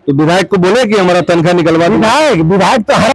तो विधायक को बोले कि हमारा तनख्वाह निकलवा दो। विधायक तो है,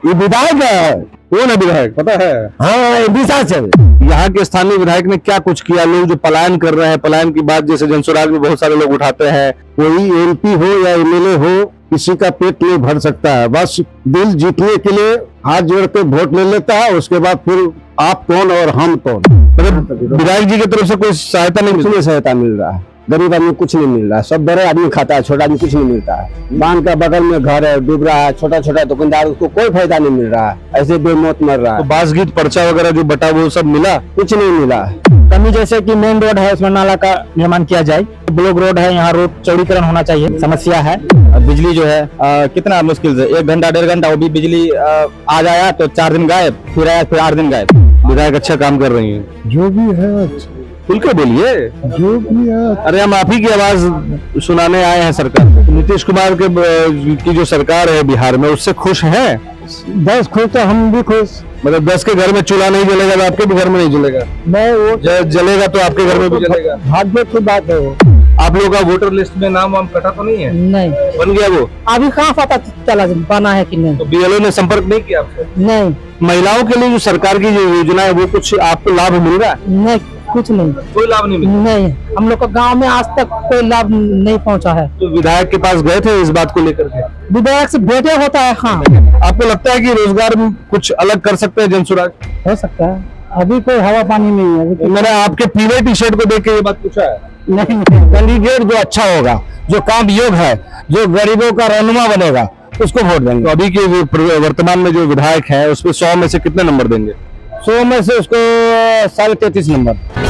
ये विधायक है। कौन है विधायक, पता है? हाँ, विशाल से। यहाँ के स्थानीय विधायक ने क्या कुछ किया? लोग जो पलायन कर रहे हैं, पलायन की बात जैसे जनसुराज में बहुत सारे लोग उठाते हैं। कोई एमपी हो या एमएलए हो, किसी का पेट नहीं भर सकता है। बस दिल जीतने के लिए हाथ जोड़ के वोट ले लेता है, उसके बाद फिर आप कौन और हम कौन। मतलब विधायक जी की तरफ से कोई सहायता नहीं मिल रही? सहायता मिल रहा है, गरीब आदमी कुछ नहीं मिल रहा है। सब बड़े आदमी खाता है, छोटा आदमी कुछ नहीं मिलता है। बांध का बगल में घर है, डूब रहा है, छोटा छोटा दुकानदार, उसको कोई फायदा नहीं मिल रहा है, ऐसे बेमौत मर रहा है। तो बासगीत पर्चा वगैरह जो बटा वो सब मिला? कुछ नहीं मिला। कमी जैसे कि मेन रोड है, उसमें नाला का निर्माण किया जाए। ब्लॉक रोड है, यहाँ रोड चौड़ीकरण होना चाहिए। समस्या है बिजली जो है कितना मुश्किल से 1 घंटा 1.5 घंटा वो भी बिजली आ जाया तो 4 दिन गायब, फिर आया फिर 8 दिन गायब। विधायक अच्छा काम कर रही है। जो भी है खुल के बोलिए। जो भी है, अरे हम आप ही की आवाज सुनाने आए हैं सरकार को। नीतीश कुमार की जो सरकार है बिहार में, उससे खुश हैं? 10 खुश तो हम भी खुश। मतलब 10 के घर में चूल्हा नहीं जलेगा तो आपके भी घर में नहीं जलेगा? मैं वो जलेगा तो आपके घर में भी जलेगा। भाग्य की बात है वो। आप लोगों का वोटर लिस्ट में नाम वाम कटा तो नहीं है? नहीं, बन गया वो? अभी कहाँ पता चला बना है कि नहीं। तो बीएलओ ने संपर्क नहीं किया आपसे? नहीं महिलाओं के लिए जो सरकार की जो योजना है वो कुछ आपको लाभ मिल रहा है? नहीं, कुछ नहीं, कोई लाभ नहीं मिला? नहीं, हम लोग को गांव में आज तक कोई लाभ नहीं पहुंचा है। तो विधायक के पास गए थे इस बात को लेकर के? विधायक से भेंटे होता है। हाँ, आपको लगता है कि रोजगार में कुछ अलग कर सकते हैं जनसुराज? हो सकता है। अभी कोई हवा पानी नहीं है। अभी मैंने आपके पीले टी शर्ट को देख के ये बात पूछा है। नहीं, कैंडिडेट जो अच्छा होगा, जो काम योग है, जो गरीबों का रहनुमा बनेगा, उसको वोट देंगे। तो अभी के वर्तमान में जो विधायक है उसपे 100 में से कितने नंबर देंगे? 100 में से उसको 33.5 नंबर।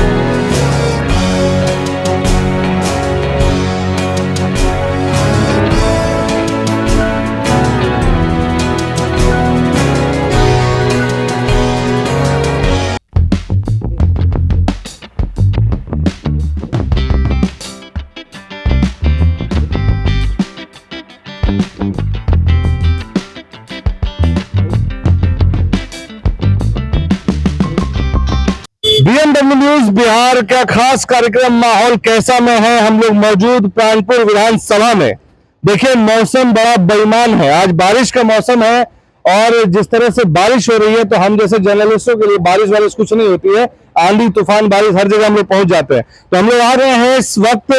बीएमडब्ल्यू न्यूज बिहार का खास कार्यक्रम माहौल कैसा में है। हम लोग मौजूद प्राणपुर विधानसभा में। देखिए मौसम बड़ा बेईमान है, आज बारिश का मौसम है और जिस तरह से बारिश हो रही है तो हम जैसे जर्नलिस्टों के लिए बारिश कुछ नहीं होती है। आंधी तूफान बारिश हर जगह हम लोग पहुंच जाते हैं। तो हम लोग आ रहे हैं इस वक्त,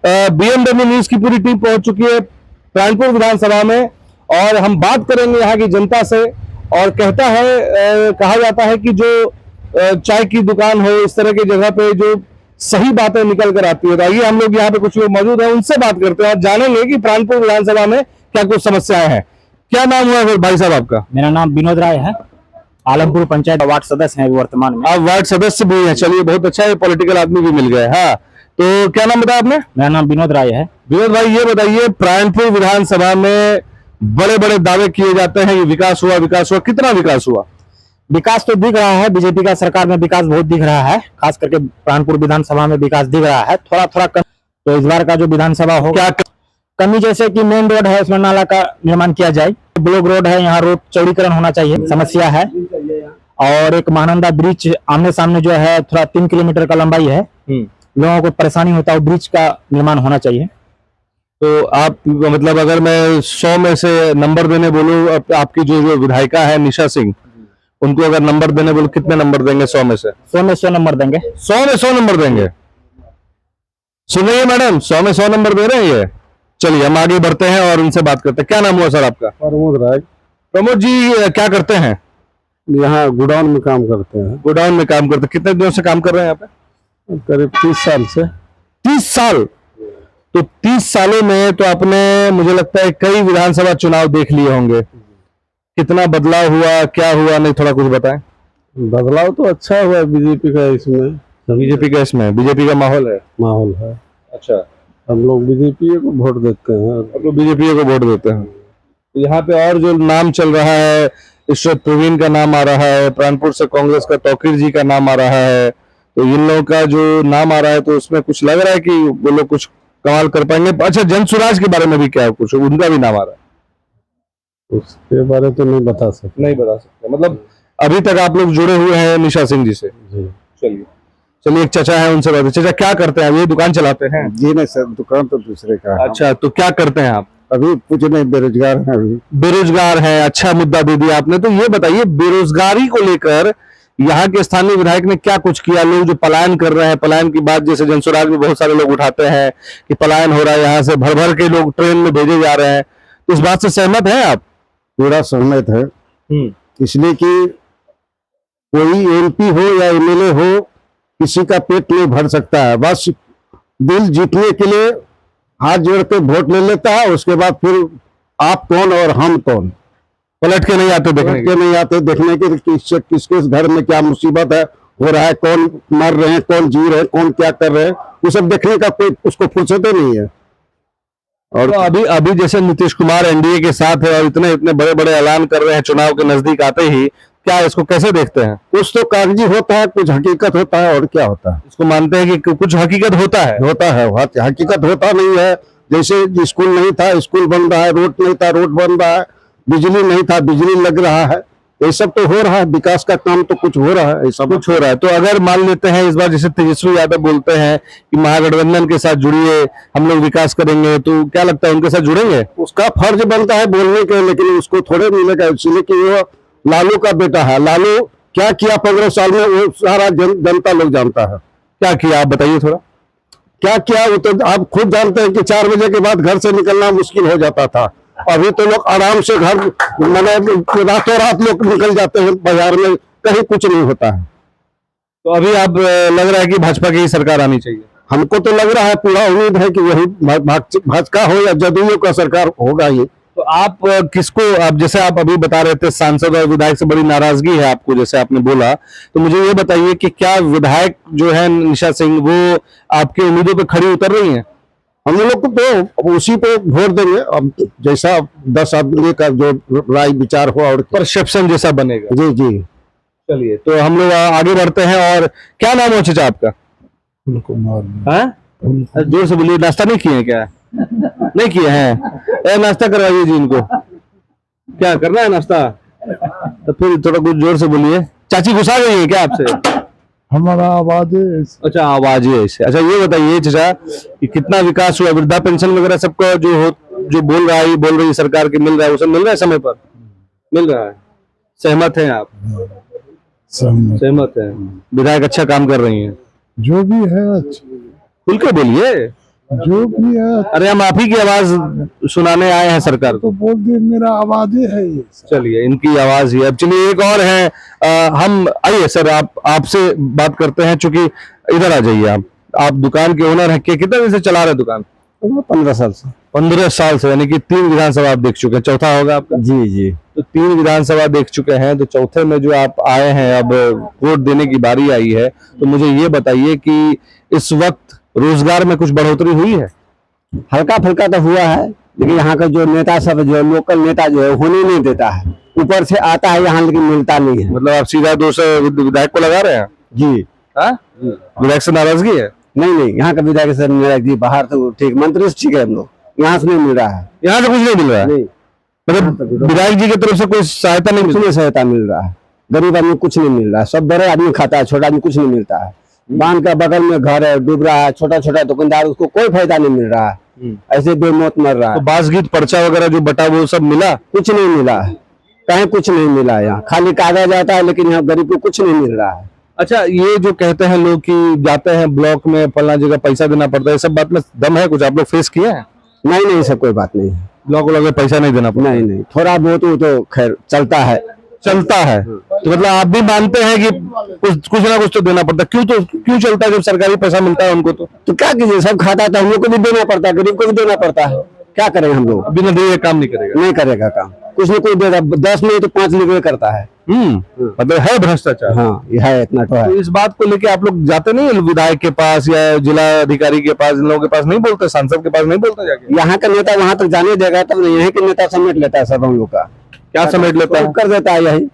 बीएमडब्ल्यू न्यूज की पूरी टीम पहुंच चुकी है प्राणपुर विधानसभा में और हम बात करेंगे यहाँ की जनता से। और कहा जाता है कि जो चाय की दुकान हो, इस तरह की जगह पे जो सही बातें निकल कर आती है। तो आइए हम लोग यहाँ पे कुछ लोग मौजूद हैं, उनसे बात करते हैं और जानेंगे कि प्राणपुर विधानसभा में क्या कुछ समस्याएं हैं। क्या नाम हुआ है भाई साहब आपका? मेरा नाम विनोद राय है, आलमपुर पंचायत वार्ड सदस्य है वर्तमान में। आप वार्ड सदस्य भी हैं? चलिए बहुत अच्छा है, पॉलिटिकल आदमी भी मिल गए। हाँ, तो क्या नाम बताया आपने? मेरा नाम विनोद राय है। विनोद भाई ये बताइए, प्राणपुर विधानसभा में बड़े बड़े दावे किए जाते हैं, ये विकास हुआ, कितना विकास हुआ? विकास तो दिख रहा है, बीजेपी का सरकार में विकास बहुत दिख रहा है, खास करके प्राणपुर विधानसभा में विकास दिख रहा है। थोड़ा थोड़ा कम। तो इस बार का जो विधानसभा हो, क्या कमी जैसे कि मेन रोड है, उसमें नाला का निर्माण किया जाए। ब्लॉक रोड है, यहाँ रोड चौड़ीकरण होना चाहिए। समस्या है। और एक महानंदा ब्रिज आमने सामने जो है, थोड़ा 3 किलोमीटर का लंबाई है, लोगों को परेशानी होता है, ब्रिज का निर्माण होना चाहिए। तो आप मतलब अगर मैं 100 में से नंबर देने बोलूं, आपकी जो विधायिका है निशा सिंह, उनको अगर नंबर देने बोलो कितने नंबर देंगे 100 में से? 100 में 100 नंबर देंगे। 100 में 100 नंबर देंगे? सुन रही है मैडम, 100 में 100 नंबर दे रहे हैं ये। चलिए हम आगे बढ़ते हैं और उनसे बात करते हैं। क्या नाम हुआ सर आपका? प्रमोद राय। प्रमोद जी क्या करते हैं? यहाँ गोडाउन में काम करते हैं। गोडाउन में काम करते हैं। कितने दिनों से काम कर रहे हैं यहाँ पे? करीब 30 साल से। 30 साल? तो 30 सालों में तो आपने, मुझे लगता है, कई विधानसभा चुनाव देख लिए होंगे। कितना बदलाव हुआ, क्या हुआ, नहीं थोड़ा कुछ बताएं। बदलाव तो अच्छा हुआ बीजेपी का, इसमें बीजेपी का माहौल है। अच्छा, हम लोग बीजेपी को वोट देते हैं। अब लोग बीजेपी को वोट देते हैं। यहाँ पे और जो नाम चल रहा है, इशरत प्रवीण का नाम आ रहा है, प्राणपुर से कांग्रेस का तौकीर जी का नाम आ रहा है। तो इन लोगों का जो नाम आ रहा है तो उसमें कुछ लग रहा है कि वो लोग कुछ कमाल कर पाएंगे। अच्छा, जनसुराज के बारे में भी क्या कुछ उनका भी नाम आ रहा है? उसके बारे तो नहीं बता सकते। मतलब अभी तक आप लोग जुड़े हुए हैं निशा सिंह जी से? जी। चलिए, चलिए, एक चाचा है, उनसे बात। चाचा क्या करते हैं? ये दुकान चलाते हैं? जी नहीं सर, दुकान तो दूसरे का है। अच्छा, तो क्या करते हैं आप? अभी कुछ नहीं, बेरोजगार है अभी। बेरोजगार है। अच्छा मुद्दा दे दिया आपने। तो ये बताइए, बेरोजगारी को लेकर यहाँ के स्थानीय विधायक ने क्या कुछ किया? लोग जो पलायन कर रहे हैं, पलायन की बात जैसे जनसुराज में बहुत सारे लोग उठाते हैं कि पलायन हो रहा है, यहाँ से भर भर के लोग ट्रेन में भेजे जा रहे हैं, तो इस बात से सहमत हैं आप? पूरा सहमत है, इसलिए कि कोई एमपी हो या एमएलए हो, किसी का पेट नहीं भर सकता है। बस दिल जीतने के लिए हाथ जोड़ के वोट ले लेता है, उसके बाद फिर आप कौन और हम कौन, पलट के नहीं आते देखने के नहीं आते देखने के किसके घर में क्या मुसीबत है, हो रहा है, कौन मर रहे हैं, कौन जी रहे हैं, कौन क्या कर रहे हैं, वो सब देखने का कोई उसको फुर्सत ही नहीं है। और तो अभी अभी जैसे नीतीश कुमार एनडीए के साथ है और इतने इतने बड़े बड़े ऐलान कर रहे हैं चुनाव के नजदीक आते ही, क्या इसको कैसे देखते हैं? कुछ तो कागजी होता है, कुछ हकीकत होता है, और क्या होता है। इसको मानते हैं कि कुछ हकीकत होता है? हकीकत होता नहीं है। जैसे स्कूल नहीं था, स्कूल बन रहा है, रोड नहीं था, रोड बन रहा है, बिजली नहीं था, बिजली लग रहा है, ये सब तो हो रहा है। विकास का काम तो कुछ हो रहा है, ऐसा कुछ हो रहा है। तो अगर मान लेते हैं इस बार जैसे तेजस्वी यादव बोलते हैं कि महागठबंधन के साथ जुड़िए, हम लोग विकास करेंगे, तो क्या लगता है उनके साथ जुड़ेंगे? उसका फर्ज बनता है बोलने के, लेकिन उसको थोड़े मिलेगा, इसलिए कि वो लालू का बेटा है। लालू क्या किया 15 साल में, वो सारा जनता लोग जानता है। क्या किया आप बताइए थोड़ा। क्या किया वो तो आप खुद जानते हैं कि 4 बजे के बाद घर से निकलना मुश्किल हो जाता था। अभी तो लोग आराम से घर, मतलब रातों रात लोग निकल जाते हैं बाजार में, कहीं कुछ नहीं होता है। तो अभी आप लग रहा है कि भाजपा की ही सरकार आनी चाहिए? हमको तो लग रहा है, पूरा उम्मीद है कि वही भाजपा हो या जदयू का सरकार होगा ये। तो आप किसको, आप जैसे आप अभी बता रहे थे सांसद और विधायक से बड़ी नाराजगी है आपको, जैसे आपने बोला, तो मुझे ये बताइए कि क्या विधायक जो है निशा सिंह, वो आपकी उम्मीदों पे खड़ी उतर रही हैं? हम लोग तो उसी पे वोट देंगे, अब जैसा 10 आदमी का जो राय विचार हो और परसेप्शन जैसा बनेगा। जी जी। चलिए, तो हम लोग आगे बढ़ते हैं। और क्या नाम हो चाचा आपका? हाँ? जोर से बोलिए। नाश्ता नहीं किए हैं क्या? नहीं किए हैं? नाश्ता करवाइए जी इनको। क्या करना है नाश्ता? तो फिर थोड़ा कुछ जोर से बोलिए। चाची गुस्सा गई है क्या आपसे? हमारा आवाज। अच्छा, आवाज है ऐसे। अच्छा ये बताइए चाचा कि कितना विकास हुआ, वृद्धा पेंशन वगैरह सबको जो बोल रही है सरकार के, मिल रहा है? वो सब मिल रहा है समय पर? मिल रहा है। सहमत हैं आप? सहमत हैं। विधायक अच्छा काम कर रही हैं? जो भी है खुल के बोलिए। जो भी है। अरे हम आप ही की आवाज सुनाने आए हैं सरकार को। तो बोल दिए, मेरा आवाज है ये। चलिए, इनकी आवाज ही। अब चलिए एक और है, हम आइए सर, आपसे बात करते हैं, चूंकि इधर आ जाइए। आप दुकान के ओनर हैं, कितने दिन से चला रहे दुकान? 15 साल से। 15 साल से, यानी कि 3 विधानसभा आप देख चुके हैं, चौथा होगा आपका? जी जी। तो 3 विधानसभा देख चुके हैं, तो चौथे में जो आप आए हैं, अब वोट देने की बारी आई है, तो मुझे ये बताइए कि इस वक्त रोजगार में कुछ बढ़ोतरी हुई है? हल्का फुल्का तो हुआ है, लेकिन यहाँ का जो नेता सब, जो लोकल नेता जो है, होने नहीं देता है। ऊपर से आता है यहाँ, लेकिन मिलता नहीं है। मतलब आप सीधा दोष विधायक को लगा रहे हैं? जी। हाँ, विधायक से नाराजगी है? नहीं, यहाँ का विधायक से नाराजगी, बाहर तो ठीक, मंत्री से ठीक है, हम लोग यहाँ से नहीं मिल रहा है। यहाँ से कुछ नहीं मिल रहा है? नहीं, मतलब विधायक जी की तरफ से कोई सहायता नहीं मिल रही? सहायता मिल रहा है। गरीब आदमी कुछ नहीं मिल रहा है, सब बड़े आदमी खाता है, छोटा आदमी कुछ नहीं मिलता है। बांध का बगल में घर है, डूब रहा है, छोटा छोटा दुकानदार, उसको कोई फायदा नहीं मिल रहा है, ऐसे बेमौत मर रहा है। तो बासगीत पर्चा वगैरह जो बटा वो सब मिला? कुछ नहीं मिला है, कहीं कुछ नहीं मिला। यहाँ खाली कागज आता है, लेकिन यहाँ गरीब को कुछ नहीं मिल रहा है। अच्छा, ये जो कहते हैं लोग कि जाते हैं ब्लॉक में, फलना जगह पैसा देना पड़ता है, सब बात में दम है कुछ? आप लोग फेस किए हैं? नहीं, ऐसा कोई बात नहीं है। ब्लॉक वालों में पैसा नहीं देना पड़ता? नहीं, थोड़ा बहुत वो तो खैर चलता है। तो मतलब आप भी मानते हैं कि कुछ ना कुछ तो देना पड़ता है? क्यों चलता है जब सरकारी पैसा मिलता है उनको? तो क्या कीजिए, सब खाता है तो हम लोग को भी देना पड़ता है, गरीब को भी देना पड़ता है। क्या करेंगे हम लोग? बिना दिए काम नहीं करेगा? नहीं करेगा काम, कुछ न कुछ देगा, 10 नहीं तो 5 निकले करता है। मतलब है भ्रष्टाचार? हाँ, ये है, इतना तो है। तो इस बात को लेके आप लोग जाते नहीं विधायक के पास या जिला अधिकारी के पास, इन लोगों के पास नहीं बोलते? सांसद के पास नहीं बोलते जाके? यहाँ का नेता वहां तक जाने देगा तब नहीं, यहीं के नेता समेट लेता है सब हम लोग का। क्या समेट लेता है? कर देता है यही,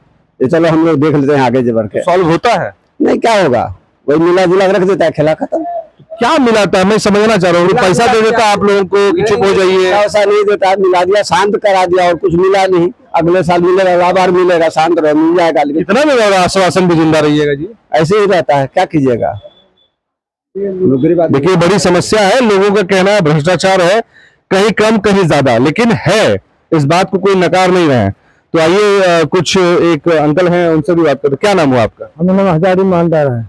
ये चलो हम लोग देख लेते हैं आगे जबर के। सॉल्व होता है? नहीं, क्या होगा, वही मिला जुला रख देता है, खेला खत्म। क्या मिलाता है, मैं समझना चाह रहा हूँ। पैसा दे देता है आप लोगों को कि चुप हो जाइए? पैसा नहीं देता, मिला दिया, शांत करा दिया, और कुछ मिला नहीं। अगले साल मिलेगा, अगला बार मिलेगा, शांत रहो, मिल जाएगा, लेकिन कितना मिलेगा? आश्वासन भी जिंदा रहिएगा जी? ऐसे ही रहता है, क्या कीजिएगा। गरीब आदमी देखिए बड़ी समस्या है, लोगों का कहना है भ्रष्टाचार है, कहीं कम कहीं ज्यादा, लेकिन है, इस बात को कोई नकार नहीं रहे हैं। तो आइए कुछ एक अंकल हैं उनसे भी बात करते हैं। क्या नाम हुआ आपका? हमारा नाम हजारी मालदार है।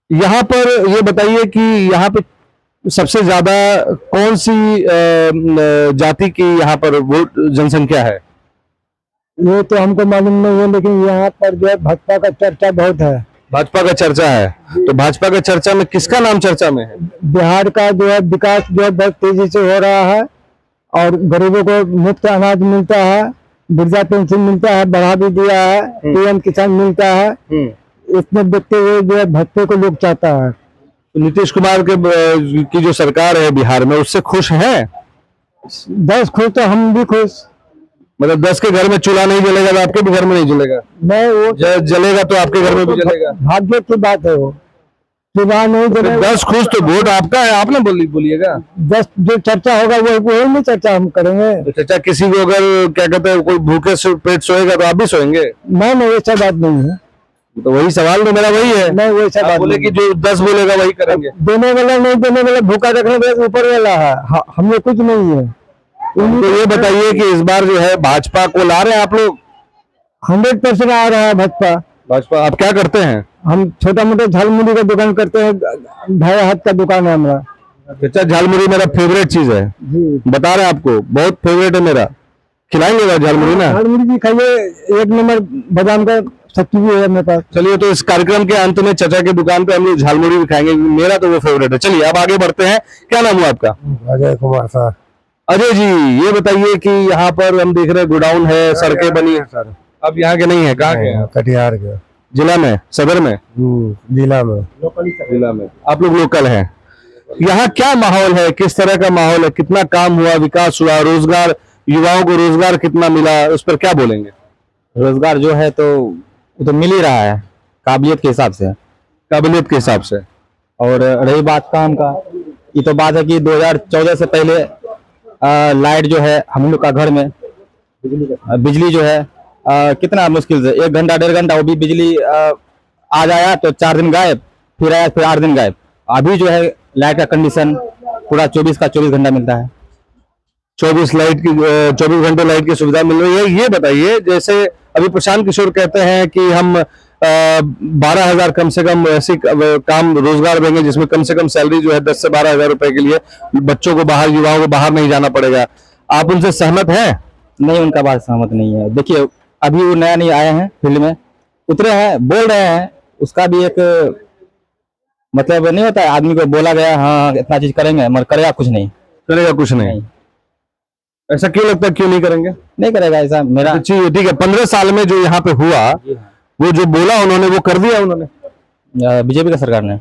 यहाँ पर ये बताइए कि यहाँ पे सबसे ज्यादा कौन सी जाति की यहाँ पर वोट जनसंख्या है? ये तो हमको मालूम नहीं है, लेकिन यहाँ पर जो है भाजपा का चर्चा बहुत है। भाजपा का चर्चा है, तो भाजपा का चर्चा में किसका नाम चर्चा में है? बिहार का जो है विकास जो है बहुत तेजी से हो रहा है, और गरीबों को मुफ्त अनाज मिलता है, वृद्धा पेंशन मिलता है, बढ़ा भी दिया है, पीएम किसान मिलता है। इसमें देखते हुए जो है भाजपा को लोग चाहता है। तो नीतीश कुमार की जो सरकार है बिहार में, उससे खुश हैं? 10 खुश तो हम भी खुश। मतलब 10 के घर में चूल्हा नहीं जलेगा तो आपके भी घर में नहीं जलेगा? नहीं, वो जलेगा तो आपके घर में भी जलेगा। भाग्य की बात है, वो चुनाव नहीं जलेगा। 10 खुश तो वोट आपका है, आपने बोलिएगा। 10 जो चर्चा होगा वही नहीं चर्चा हम करेंगे। तो चाचा किसी को अगर क्या कहते हैं कोई भूखे से पेट सोएगा तो आप भी सोएंगे? नहीं, वैसा बात नहीं है। तो वही सवाल तो मेरा वही है। नहीं, वैसा आप बात बोले नहीं। कि जो 10 बोलेगा वही करेंगे। देने वाला नहीं, देने वाला भूखा रखने वाला ऊपर वाला है, हम लोग कुछ नहीं है। तो ये बताइए कि इस बार जो है भाजपा को ला रहे हैं आप लोग? 100% आ रहा है भाजपा। आप क्या करते हैं? हम छोटा मोटा झालमुड़ी का दुकान करते हैं, 2.5 हाथ का दुकान है हमारा। चाचा झालमुड़ी मेरा फेवरेट चीज है, जी, बता रहे हैं आपको, बहुत फेवरेट है मेरा। खिलाएंगे झालमुड़ी ना? झालमुड़ी भी खाइए, 1 नंबर बादाम का सब्जी भी है मेरे पास। चलिए, तो इस कार्यक्रम के अंत में चाचा की दुकान पे हम लोग झालमुड़ी भी खाएंगे, मेरा तो वो फेवरेट है। चलिए अब आगे बढ़ते हैं। क्या नाम हुआ आपका? अजय कुमार सर। अजय जी, ये बताइए कि यहाँ पर हम देख रहे हैं गोडाउन है, सड़कें बनी है सर, अब यहाँ के नहीं है, कहाँ के हैं? कटिहार के जिला में, सदर में, जिला में। जिला में आप लोग लोकल हैं। यहाँ क्या माहौल है, किस तरह का माहौल है, कितना काम हुआ, विकास हुआ, रोजगार, युवाओं को रोजगार कितना मिला, उस पर क्या बोलेंगे? रोजगार जो है तो वो तो मिल ही रहा है काबिलियत के हिसाब से। काबिलियत के हिसाब से। और रही बात काम का, ये तो बात है कि 2014 से पहले लाइट जो है हम लोग का घर में, बिजली जो है कितना मुश्किल से 1 घंटा 1.5 घंटा, वो भी बिजली आज आया तो 4 दिन गायब, फिर आया फिर 8 दिन गायब। अभी जो है लाइट का कंडीशन पूरा 24 का 24 घंटा मिलता है। 24 घंटे लाइट की सुविधा मिल रही है। ये बताइए, जैसे अभी प्रशांत किशोर कहते हैं कि हम 12,000 कम से कम ऐसी काम रोजगार देंगे जिसमें कम से कम सैलरी जो है 10 से 12,000 रुपए के लिए बच्चों को बाहर, युवाओं को बाहर नहीं जाना पड़ेगा। आप उनसे सहमत हैं? नहीं, उनका बात सहमत नहीं है। देखिए अभी वो नया नहीं आए हैं, फील्ड में उतरे हैं, बोल रहे हैं, उसका भी एक मतलब नहीं होता है। आदमी को बोला गया हाँ इतना चीज करेंगे, मगर करेगा कुछ नहीं। करेगा कुछ नहीं। ऐसा क्यों लगता है, क्यों नहीं करेंगे? नहीं करेगा ऐसा मेरा। ठीक है, 15 साल में जो यहाँ पे हुआ, वो जो बोला उन्होंने वो कर दिया उन्होंने, बीजेपी का सरकार ने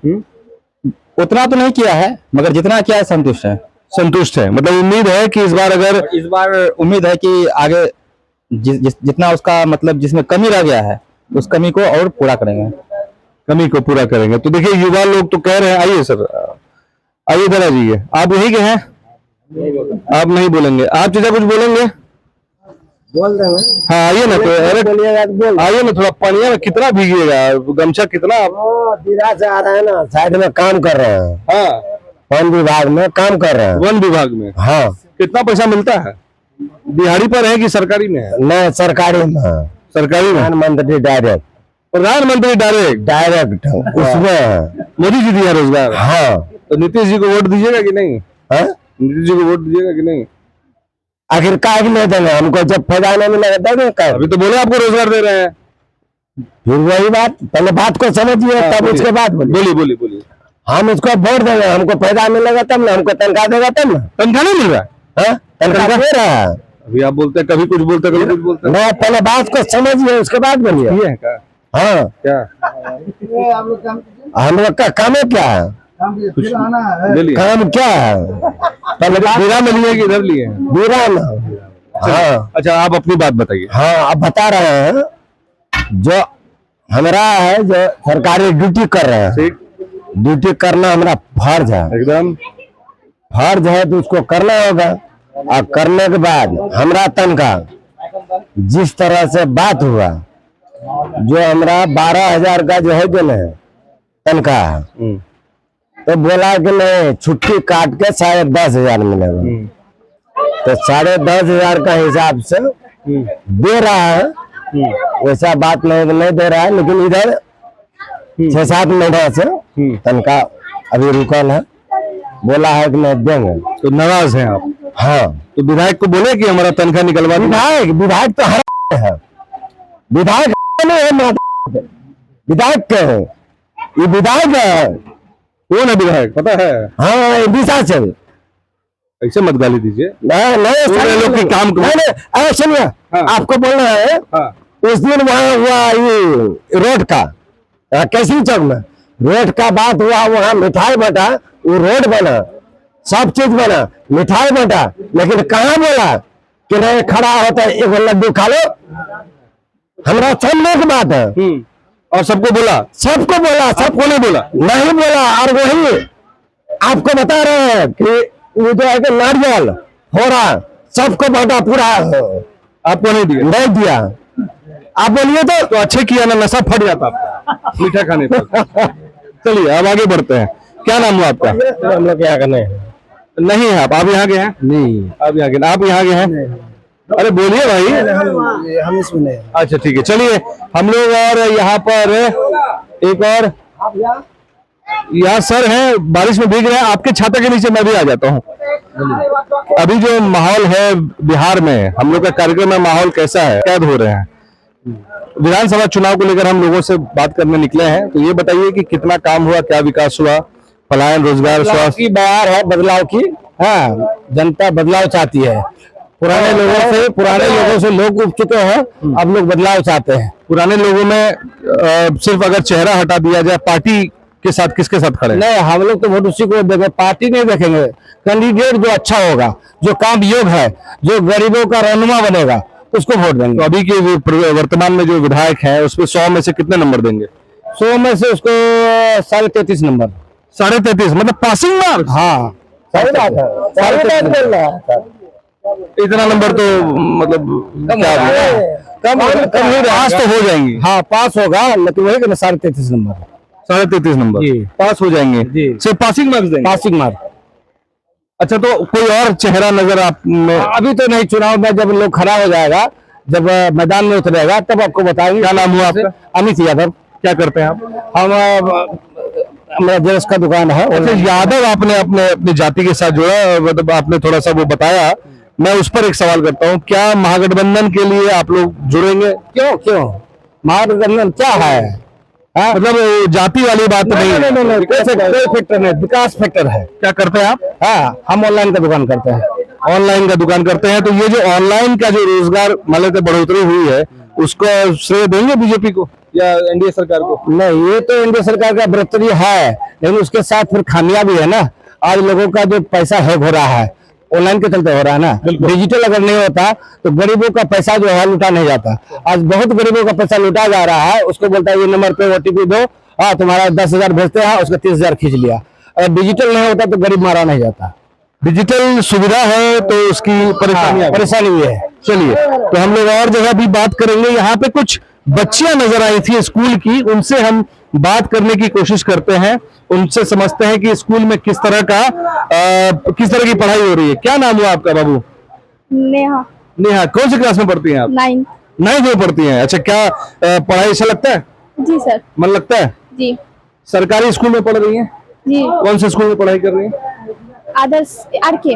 उतना तो नहीं किया है, मगर जितना किया है संतुष्ट है। संतुष्ट है, मतलब उम्मीद है कि इस बार उम्मीद है कि आगे जितना उसका मतलब जिसमें कमी रह गया है उस कमी को और पूरा करेंगे। कमी को पूरा करेंगे। तो देखिए युवा लोग तो कह रहे हैं, आइए सर, आइए इधर आ जाइए। आप यही के हैं? आप नहीं बोलेंगे? आप चाचा कुछ बोलेंगे? बोल रहे हैं। हाँ आइए ना, तो बोलिएगा, आइए ना, थोड़ा पानी में कितना भीगिएगा, गमछा कितना? दिरा से आ रहे हैं ना, साइड में काम कर रहे हैं। हाँ, वन विभाग में काम कर रहे हैं। वन विभाग में। हाँ, कितना पैसा मिलता है? दिहाड़ी पर है कि सरकारी में है? नहीं, सरकारी में। सरकारी में। प्रधानमंत्री डायरेक्ट डायरेक्ट उसमें है। मोदी जी दिया रोजगार। हाँ, तो नीतीश जी को वोट दीजिएगा कि नहीं? हाँ? नीतीश जी को वोट दीजिएगा कि नहीं? आखिर काहे नहीं देंगे हमको, जब फायदा नहीं मिलेगा देंगे का? अभी तो बोले आपको रोजगार दे रहे हैं। फिर वही बात, पहले बात को समझिए तब उसके बाद बोलिए। बोलिए। हम उसको वोट देंगे, हमको फायदा मिलेगा तब ना, हमको तनख्वाह देगा तब ना। तनख्वाह नहीं मिल रहा है? हाँ? तनख्वाह दे रहा है। अभी आप बोलते हैं कभी कुछ बोलते कभी कुछ बोलते हैं। नहीं, पहले बात को समझिए उसके बाद बोलिए। ये है क्या? हाँ, क्या हम लोग का काम है क्या है? ले लिए? काम क्या है? पहले बात बिना में लिए कि इधर लिए हैं? बुरा ना। हाँ, अच्छा आप अपनी बात बताइए। हाँ, अब बता रहे हैं, जो हमारा है, जो सरकारी ड्यूटी कर रहे हैं, ठीक, ड्यूटी करना हमारा फर्ज है। एकदम फर्ज है तो उसको करना होगा। और करने के बाद हमारा तनख्वाह जिस तरह से बात हुआ, जो हमारा 12,000 का जो है जो है तनख्वाह, तो बोला कि नहीं, छुट्टी काट के 10,500 मिलेगा। तो 10,500 का हिसाब से दे रहा है, वैसा बात नहीं दे रहा है, लेकिन इधर 6-7 महीने से तनखा अभी रुकल है, बोला है कि नहीं देंगे। तो नाराज हैं आप? हाँ, तो विधायक को बोले कि हमारा तनख्वाह निकलवा दीजिए। विधायक तो हर है, विधायक नहीं है, विधायक क्या है? ये विधायक है। कौन है विधायक, पता है? हाँ, दिशा से ऐसे मत गाली दीजिए। नहीं, पूरे लोग के काम को। अरे सुनिए, आपको बोलना है, उस दिन वहाँ हुआ ये रोड का, कैसी चौक में रोड का बात हुआ, वहाँ मिठाई बटा, वो रोड बना, सब चीज बना, मिठाई बटा, लेकिन कहाँ बोला कि नहीं खड़ा होता है, एक लड्डू खा लो। हमारा सामने की बात है। और सबको बोला? सबको बोला, सबको नहीं बोला, नहीं बोला। और वही आपको बता रहे हैं कि वो जो है कि नारियल हो रहा, सबको बांटा पूरा, आपको नहीं दिया? नहीं दिया। आप बोलिए तो अच्छे किया ना, नशा फट जाता आपका मीठा खाने पर। चलिए अब आगे बढ़ते हैं। क्या नाम हुआ आपका? हम लोग क्या करने नहीं है आप यहाँ गए हैं? नहीं, आप यहाँ गए, आप यहाँ गए हैं? अरे बोलिए भाई। हम इसमें नहीं। अच्छा ठीक है, चलिए हम लोग और यहाँ पर एक और यहाँ सर हैं, बारिश में भीग रहे हैं, आपके छाता के नीचे मैं भी आ जाता हूँ। अभी जो माहौल है बिहार में, हम लोग का कार्यक्रम है, माहौल कैसा है? कैद हो रहे हैं, विधानसभा चुनाव को लेकर हम लोगों से बात करने निकले हैं, तो ये बताइए कि कितना काम हुआ, क्या विकास हुआ, पलायन, रोजगार, स्वास्थ्य की बयार है बदलाव की। हाँ, जनता बदलाव चाहती है। पुराने लोगों से लोग उब चुके हैं, अब लोग बदलाव चाहते हैं। पुराने लोगों में सिर्फ अगर चेहरा हटा दिया जाए, पार्टी के साथ किसके साथ खड़े? नहीं, हम लोग तो वोट उसी को देंगे, पार्टी नहीं देखेंगे। कैंडिडेट जो अच्छा होगा, जो काम योग है, जो गरीबों का रहनुमा बनेगा, उसको वोट देंगे। तो अभी के वर्तमान में जो विधायक है, उसमें 100 में से कितने नंबर देंगे? 100 में से उसको 33.5 नंबर। 33.5 मतलब पासिंग मार्क्स? हाँ, सही बात है, सही बात बोल रहा है। इतना नंबर तो मतलब कम पास तो हो जाएंगी। हाँ, पास होगा, लेकिन वही 33.5 नंबर, 33.5 नंबर जी। पास हो जाएंगे, सिर्फ पासिंग मार्क्स देंगे? Passing mark. अच्छा, तो कोई और चेहरा नजर आप में? अभी तो नहीं, चुनाव में जब लोग खड़ा हो जाएगा, जब मैदान में उतरेगा, तब आपको बताएंगे। क्या नाम हुआ आपका? अमित यादव। क्या करते हैं आप? हम हमारा जेरॉक्स का दुकान है। अच्छा, यादव आपने अपनी जाति के साथ जोड़ा, मतलब आपने थोड़ा सा वो बताया, मैं उस पर एक सवाल करता हूँ, क्या महागठबंधन के लिए आप लोग जुड़ेंगे? क्यों महागठबंधन क्या है? मतलब जाति वाली बात नहीं है? नहीं, कोई फैक्टर नहीं, विकास फैक्टर है। क्या करते हैं आप? हाँ, हम ऑनलाइन का दुकान करते हैं। ऑनलाइन का दुकान करते हैं, तो ये जो ऑनलाइन का जो रोजगार मतलब बढ़ोतरी हुई है, उसको श्रेय देंगे बीजेपी को या एनडीए सरकार को? नहीं, ये तो एनडीए सरकार का बढ़ोतरी है, लेकिन उसके साथ फिर खामियां भी है ना। आज लोगों का जो पैसा हैक हो रहा है, ऑनलाइन के चलते हो रहा है ना। डिजिटल अगर नहीं होता तो गरीबों का पैसा जो है लूटा नहीं जाता। आज बहुत गरीबों का पैसा लूटा जा रहा है, उसको बोलता है ये नंबर पे ओटीपी दो, हाँ तुम्हारा 10,000 भेजते हैं, उसका 30,000 खींच लिया। अगर डिजिटल नहीं होता तो गरीब मारा नहीं जाता। डिजिटल सुविधा है तो उसकी परेशानी भी है। चलिए, तो हम लोग और जगह भी बात करेंगे। यहाँ पे कुछ बच्चियां नजर आई थी स्कूल की, उनसे हम बात करने की कोशिश करते हैं, उनसे समझते हैं कि स्कूल में किस तरह की पढ़ाई हो रही है। क्या नाम हुआ आपका बाबू? नेहा। नेहा, कौन सी क्लास में पढ़ती हैं आप? 9th में पढ़ती हैं। अच्छा, क्या पढ़ाई अच्छा लगता है? जी सर। मन लगता है? जी। सरकारी स्कूल में पढ़ रही हैं? जी। कौन से स्कूल में पढ़ाई कर रही हैं? आदर्श आरके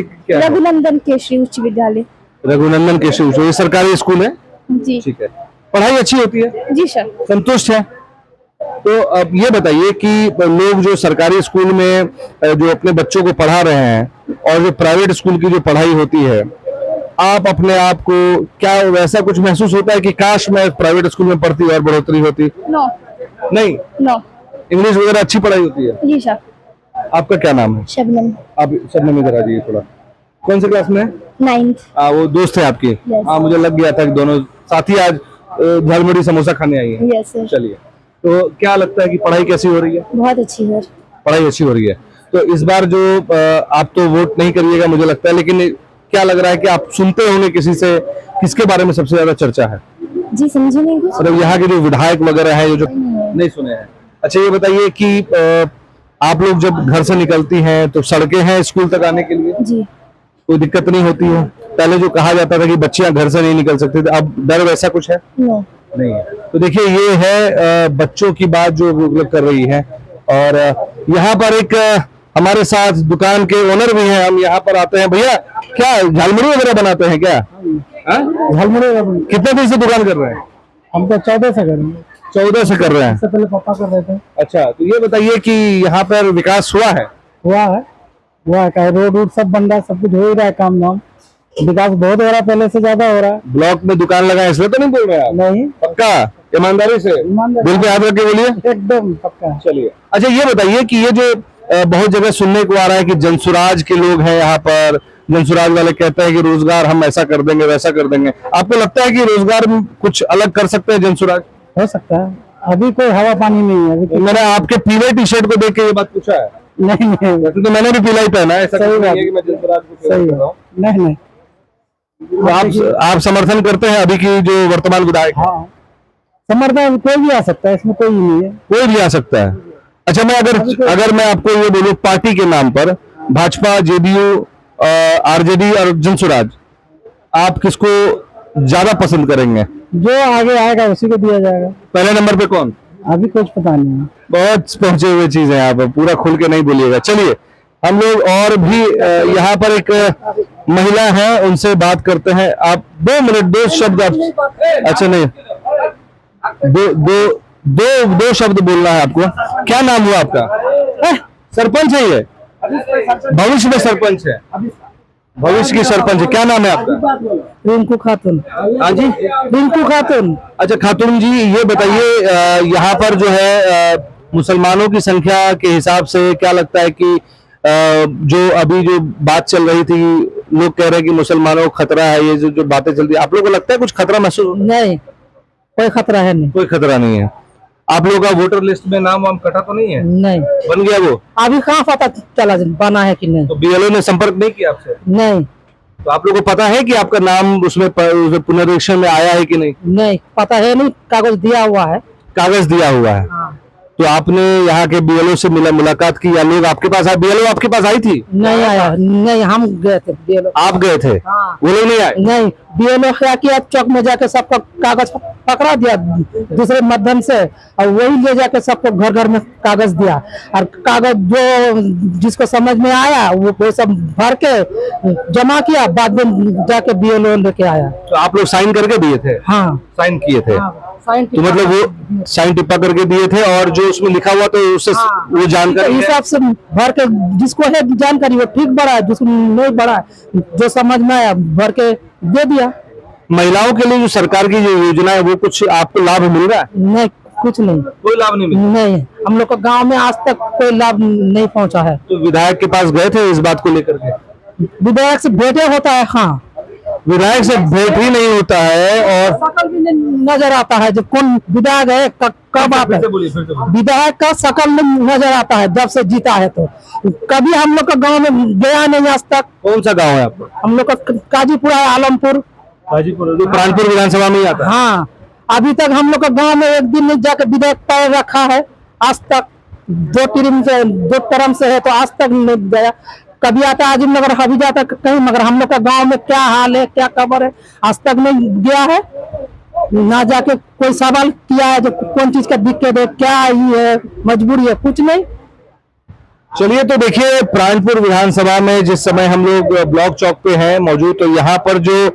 क्या? रघुनंदन केशरी उच्च विद्यालय। रघुनंदन केशरी, ये सरकारी स्कूल है? जी। ठीक है, पढ़ाई अच्छी होती है? जी सर। संतुष्ट है? तो अब ये बताइए कि लोग जो सरकारी स्कूल में जो अपने बच्चों को पढ़ा रहे हैं और जो प्राइवेट स्कूल की जो पढ़ाई होती है, आप अपने आप को क्या वैसा कुछ महसूस होता है कि काश मैं प्राइवेट स्कूल में पढ़ती और बढ़ोतरी होती? नो। नहीं? नो। इंग्लिश वगैरह अच्छी पढ़ाई होती है? जी सर। आपका क्या नाम है? शबनम। आप शबनम, इधर आ जाइए थोड़ा। कौन सी क्लास में है? 9th। वो दोस्त है आपकी? Yes. हाँ, मुझे लग गया था कि दोनों साथी आज झलमुड़ी समोसा खाने आई है। Yes sir. चलिए, तो क्या लगता है कि पढ़ाई कैसी हो रही है? बहुत अच्छी है। पढ़ाई अच्छी हो रही है। तो इस बार जो आप तो वोट नहीं करिएगा मुझे लगता है, लेकिन क्या लग रहा है कि आप सुनते होंगे किसी से, किसके बारे में सबसे ज्यादा चर्चा है? जी समझे नहीं कुछ। मतलब यहाँ के जो विधायक वगैरह है जो नहीं सुने हैं। अच्छा, ये बताइए कि आप लोग जब घर से निकलती हैं तो सड़कें हैं स्कूल तक आने के लिए, जी कोई दिक्कत नहीं होती है? पहले जो कहा जाता था कि बच्चियां घर से नहीं निकल सकती थी, अब डर वैसा कुछ है? नो नहीं है। तो देखिए ये है बच्चों की बात जो वो लोग कर रही है। और यहाँ पर एक हमारे साथ दुकान के ओनर भी हैं, हम यहाँ पर आते हैं। भैया क्या झालमुड़ी वगैरह बनाते हैं क्या? झालमुड़ी कितने दिन से दुकान कर रहे हैं? हम तो 14 से कर रहे हैं, 14 से कर रहे हैं। इससे पहले पापा कर रहे थे। अच्छा, तो ये बताइए कि यहाँ पर विकास हुआ है? हुआ है क्या, रोड वोड सब बन रहा है, सब कुछ हो ही रहा है, काम धाम विकास बहुत हो रहा है, पहले से ज्यादा हो रहा है। ब्लॉक में दुकान लगाए इसलिए तो नहीं बोल रहे आप? नहीं, पक्का ईमानदारी से ईमानदारी। दिल पे हाथ रख के बोलिए। एकदम पक्का। चलिए, अच्छा ये बताइए कि ये जो बहुत जगह सुनने को आ रहा है कि जनसुराज के लोग हैं यहाँ पर, जनसुराज वाले कहते हैं कि रोजगार हम ऐसा कर देंगे वैसा कर देंगे। आपको लगता है कि रोजगार में कुछ अलग कर सकते हैं जनसुराज? हो सकता है, अभी कोई हवा पानी नहीं है अभी। मैंने आपके पीले टी शर्ट को देख के ये बात पूछा है। नहीं नहीं, वैसे तो मैंने भी पीला ही पहना है, ऐसा सही कुछ नहीं बात। है कि मैं जनसुराज को सही कर रहा हूँ। नहीं नहीं। तो आप समर्थन करते हैं अभी की जो वर्तमान विधायक है? हाँ, समर्थन कोई भी आ सकता है, इसमें कोई नहीं है। कोई भी आ सकता है। अच्छा, मैं अगर मैं आपको ये बोलूं पार्टी के नाम पर, भाजपा, जेडीयू, आरजेडी और जनसुराज, आप किसको ज्यादा पसंद करेंगे? जो आगे आएगा उसी को दिया जाएगा। पहले नंबर पे कौन? अभी कुछ पता नहीं है। बहुत पहुंचे हुए चीज है आप, पूरा खुल के नहीं बोलिएगा। चलिए, हम लोग और भी यहाँ पर एक महिला है, उनसे बात करते हैं। आप 2 मिनट 2 शब्द आप, अच्छा नहीं, दो शब्द बोलना है आपको। क्या नाम हुआ आपका? सरपंच है ये, भविष्य में सरपंच है, भविष्य की सरपंच है। क्या नाम है आपका? रिंकू खातून। हाँ जी, रिंकू खातून। अच्छा खातून जी, ये बताइए यहाँ पर जो है मुसलमानों की संख्या के हिसाब से क्या लगता है कि जो अभी जो बात चल रही थी, लोग कह रहे हैं कि मुसलमानों को खतरा है, ये जो बातें चल रही है, आप लोगों को लगता है कुछ खतरा महसूस? नहीं, कोई खतरा है नहीं। कोई खतरा नहीं है। आप लोगों का वोटर लिस्ट में नाम वाम कटा तो नहीं है? नहीं, बन गया वो? अभी कहाँ पता चला बना है कि नहीं। तो बीएलओ ने संपर्क नहीं किया आपसे? नहीं तो आप लोगों को पता है कि आपका नाम उसमें पुनरीक्षण में आया है कि नहीं? नहीं पता है, नहीं कागज दिया हुआ है। कागज दिया हुआ है। तो आपने यहाँ के बीएलओ से मुलाकात की या लोग आपके पास आए? बीएलओ आपके पास आई थी? नहीं आया, नहीं हम गए थे बीएलओ। आप गए थे? हाँ। वो लोग नहीं आए? नहीं, बीएलओ क्या किया, चौक में जाके सबका कागज पकड़ा दिया दूसरे माध्यम से, और वही ले जाके सबको घर घर में कागज दिया। और कागज जो जिसको समझ में आया वो सब भर के जमा किया, बाद में जाके बीएलओ लेके आया। तो आप लोग साइन करके दिए थे? हाँ, साइन किए थे? साइन तो मतलब वो साइन टिप्पा करके दिए थे, और जो उसमें लिखा हुआ तो उससे वो जानकारी है? हिसाब से भर के, जिसको है जानकारी वो ठीक भरा है, जिसको नहीं भरा है, जो समझ में आया भर के दे दिया। महिलाओं के लिए जो सरकार की जो योजना है वो कुछ आपको लाभ मिल रहा है? नहीं, कुछ नहीं। कोई लाभ नहीं मिल रहा? नहीं, हम लोग को गांव में आज तक कोई लाभ नहीं पहुंचा है। तो विधायक के पास गए थे इस बात को लेकर के? विधायक से भेंटे होता है, हाँ। विधायक से भेंट ही नहीं होता है, और शकल भी नहीं नजर आता है, जब कौन विधायक है, कब आता है। विधायक का शकल नहीं नजर आता है जब से जीता है। तो कभी हम लोग का गांव में गया नहीं आज तक। कौन सा गांव है आपका? हम लोग का काजीपुरा है, आलमपुर। जो प्राणपुर विधानसभा में ही आता है? हाँ, अभी तक हम लोग का गांव में एक दिन नहीं जाकर विधायक पैर रखा है आज तक। 2 टर्म से है, तो आज तक नहीं गया। कभी आता है आजिम नगर, अभी जाता कहीं, मगर हम लोग का गांव में क्या हाल है, क्या खबर है, आज तक नहीं गया है। ना जाके कोई सवाल किया है जो कौन चीज का दिक्कत है, क्या ही है, मजबूरी है, कुछ नहीं। चलिए, तो देखिए प्राणपुर विधानसभा में जिस समय हम लोग ब्लॉक चौक पे हैं मौजूद, तो यहाँ पर जो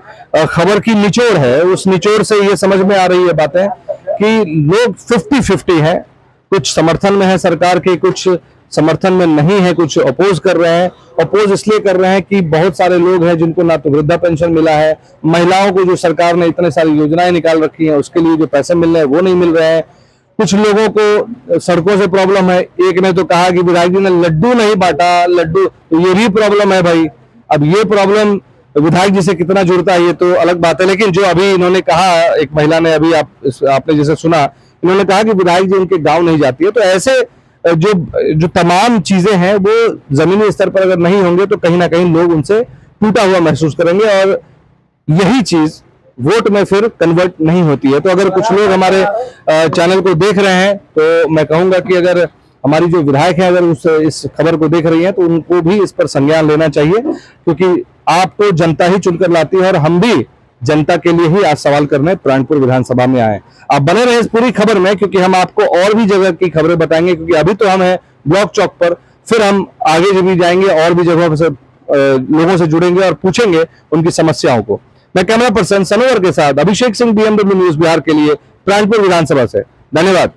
खबर की निचोड़ है, उस निचोड़ से ये समझ में आ रही है बातें कि लोग 50-50 हैं। कुछ समर्थन में है सरकार के, कुछ समर्थन में नहीं है, कुछ अपोज कर रहे हैं। अपोज इसलिए कर रहे हैं कि बहुत सारे लोग हैं जिनको ना तो वृद्धा पेंशन मिला है, महिलाओं को जो सरकार ने इतने सारी योजनाएं निकाल रखी हैं उसके लिए जो पैसे मिल रहे हैं वो नहीं मिल रहे हैं। कुछ लोगों को सड़कों से प्रॉब्लम है। एक ने तो कहा कि विधायक जी ने लड्डू नहीं बांटा, लड्डू, तो ये भी प्रॉब्लम है भाई। अब ये प्रॉब्लम विधायक जी से कितना जुड़ता है ये तो अलग बात है, लेकिन जो अभी इन्होंने कहा, एक महिला ने अभी आपने जैसे सुना, इन्होंने कहा कि विधायक जी उनके गाँव नहीं जाती है। तो ऐसे जो तमाम चीजें हैं वो जमीनी स्तर पर अगर नहीं होंगे तो कहीं ना कहीं लोग उनसे टूटा हुआ महसूस करेंगे, और यही चीज वोट में फिर कन्वर्ट नहीं होती है। तो अगर कुछ लोग हमारे चैनल को देख रहे हैं तो मैं कहूंगा कि अगर हमारी जो विधायक है अगर इस खबर को देख रही हैं तो उनको भी इस पर संज्ञान लेना चाहिए, क्योंकि आपको जनता ही चुनकर लाती है और हम भी जनता के लिए ही आज सवाल करने प्राणपुर विधानसभा में आए। आप बने रहे इस पूरी खबर में, क्योंकि हम आपको और भी जगह की खबरें बताएंगे, क्योंकि अभी तो हम हैं ब्लॉक चौक पर, फिर हम आगे जब भी जाएंगे और भी जगहों से लोगों से जुड़ेंगे और पूछेंगे उनकी समस्याओं को। मैं कैमरा पर्सन सनोवर के साथ अभिषेक सिंह, BMW न्यूज बिहार के लिए प्राणपुर विधानसभा से। धन्यवाद।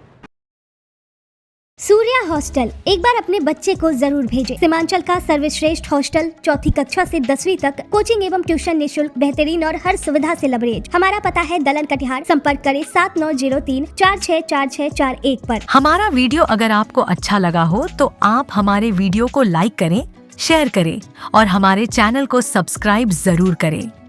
सूर्या हॉस्टल एक बार अपने बच्चे को जरूर भेजें। सीमांचल का सर्वश्रेष्ठ हॉस्टल, 4ठी कक्षा से 10वीं तक कोचिंग एवं ट्यूशन निःशुल्क, बेहतरीन और हर सुविधा से लबरेज। हमारा पता है दलन कटिहार। संपर्क करें 7903464641 पर। हमारा वीडियो अगर आपको अच्छा लगा हो तो आप हमारे वीडियो को लाइक करें, शेयर करें और हमारे चैनल को सब्सक्राइब जरूर करें।